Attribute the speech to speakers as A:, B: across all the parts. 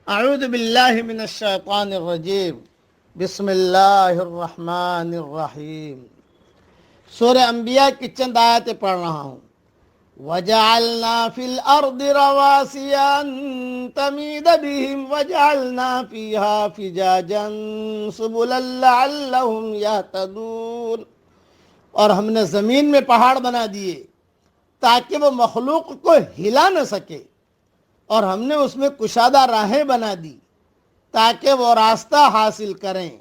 A: اعوذ باللہ من الشیطان الرجیم بسم اللہ الرحمن الرحیم۔ سورہ انبیاء کی چند آیتیں پڑھ رہا ہوں۔ وَجَعَلْنَا فِي الْأَرْضِ رَوَاسِيَ أَن تَمِيدَ بِهِمْ وَجَعَلْنَا فِيهَا فِجَاجًا سُبُلًا لَعَلَّهُمْ يَهْتَدُونَ، اور ہم نے زمین میں پہاڑ بنا دیے تاکہ وہ مخلوق کو ہلا نہ سکے، اور ہم نے اس میں کشادہ راہیں بنا دی تاکہ وہ راستہ حاصل کریں۔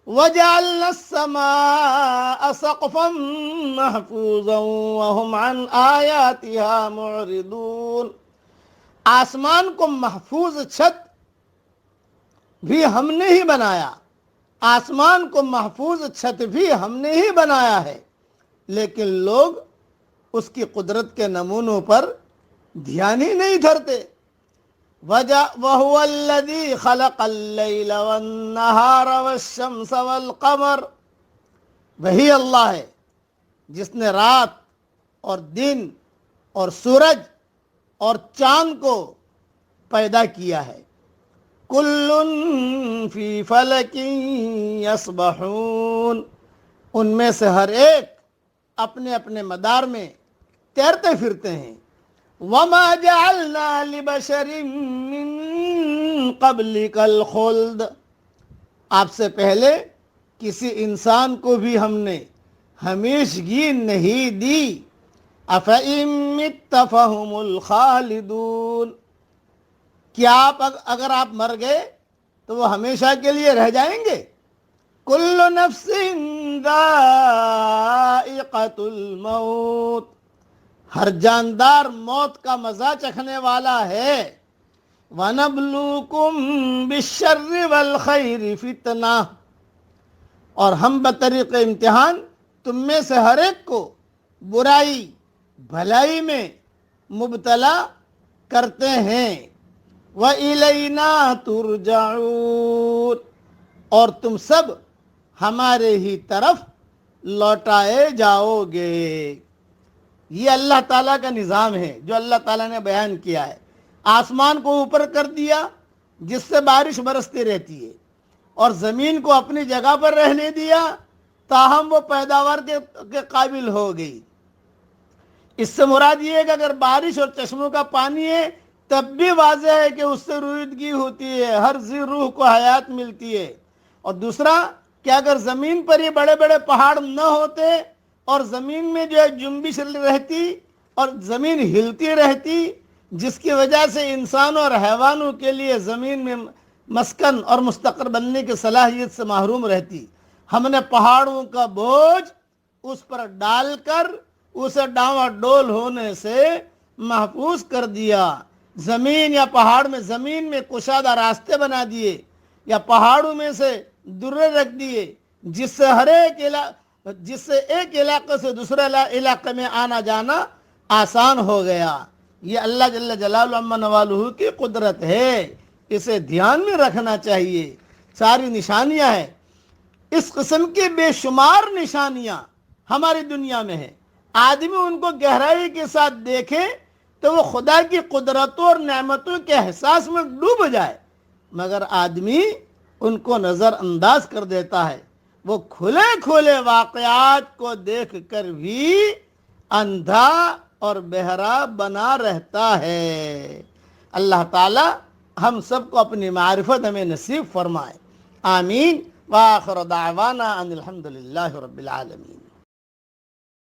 A: وَجَعَلْنَا السَّمَاءَ سَقْفًا مَحْفُوظًا وَهُمْ عَنْ آيَاتِهَا مُعْرِضُونَ، آسمان کو محفوظ چھت بھی ہم نے ہی بنایا، آسمان کو محفوظ چھت بھی ہم نے ہی بنایا ہے، لیکن لوگ اس کی قدرت کے نمونوں پر دھیان ہی نہیں دھرتے۔ وَهُوَ الَّذِي خَلَقَ اللَّيْلَ وَالنَّهَارَ وَالشَّمْسَ وَالْقَمَرَ، وہی اللہ ہے جس نے رات اور دن اور سورج اور چاند کو پیدا کیا ہے۔ كُلٌّ فِي فَلَكٍ يَسْبَحُونَ، ان میں سے ہر ایک اپنے اپنے مدار میں تیرتے پھرتے ہیں۔ وَمَا جَعَلْنَا لِبَشَرٍ مِّن قَبْلِكَ الْخُلْدَ، آپ سے پہلے کسی انسان کو بھی ہم نے ہمیشگی نہیں دی۔ أَفَإِن مِّتَّ فَهُمُ الْخَالِدُونَ، کیا اگر آپ مر گئے تو وہ ہمیشہ کے لیے رہ جائیں گے؟ كُلُّ نَفْسٍ ذَائِقَةُ الْمَوْتِ، ہر جاندار موت کا مزہ چکھنے والا ہے۔ وَنَبْلُوكُمْ بِالشَّرِّ وَالْخَيْرِ فِتْنَةً، اور ہم بطریق امتحان تم میں سے ہر ایک کو برائی بھلائی میں مبتلا کرتے ہیں۔ وَإِلَيْنَا تُرْجَعُونَ، اور تم سب ہمارے ہی طرف لوٹائے جاؤ گے۔ یہ اللہ تعالیٰ کا نظام ہے جو اللہ تعالیٰ نے بیان کیا ہے۔ آسمان کو اوپر کر دیا جس سے بارش برستی رہتی ہے، اور زمین کو اپنی جگہ پر رہنے دیا تاہم وہ پیداوار کے قابل ہو گئی۔ اس سے مراد یہ ہے کہ اگر بارش اور چشموں کا پانی ہے تب بھی واضح ہے کہ اس سے رویدگی ہوتی ہے، ہر ذی روح کو حیات ملتی ہے۔ اور دوسرا کہ اگر زمین پر یہ بڑے بڑے پہاڑ نہ ہوتے اور زمین میں جو ہے جنبش رہتی اور زمین ہلتی رہتی، جس کی وجہ سے انسانوں اور حیوانوں کے لیے زمین میں مسکن اور مستقر بننے کی صلاحیت سے محروم رہتی، ہم نے پہاڑوں کا بوجھ اس پر ڈال کر اسے ڈاواں ڈول ہونے سے محفوظ کر دیا۔ زمین یا پہاڑ میں زمین میں کشادہ راستے بنا دیے، یا پہاڑوں میں سے درے رکھ دیے جس سے ایک علاقے سے دوسرے علاقے میں آنا جانا آسان ہو گیا۔ یہ اللہ جل جلالہ عما نوالہ کی قدرت ہے، اسے دھیان میں رکھنا چاہیے۔ ساری نشانیاں ہیں، اس قسم کی بے شمار نشانیاں ہماری دنیا میں ہیں۔ آدمی ان کو گہرائی کے ساتھ دیکھے تو وہ خدا کی قدرتوں اور نعمتوں کے احساس میں ڈوب جائے، مگر آدمی ان کو نظر انداز کر دیتا ہے۔ وہ کھلے کھلے واقعات کو دیکھ کر بھی اندھا اور بہرا بنا رہتا ہے۔ اللہ تعالی ہم سب کو اپنی معرفت ہمیں نصیب فرمائے، آمین۔ وآخر دعوانا ان الحمد للہ رب العالمین۔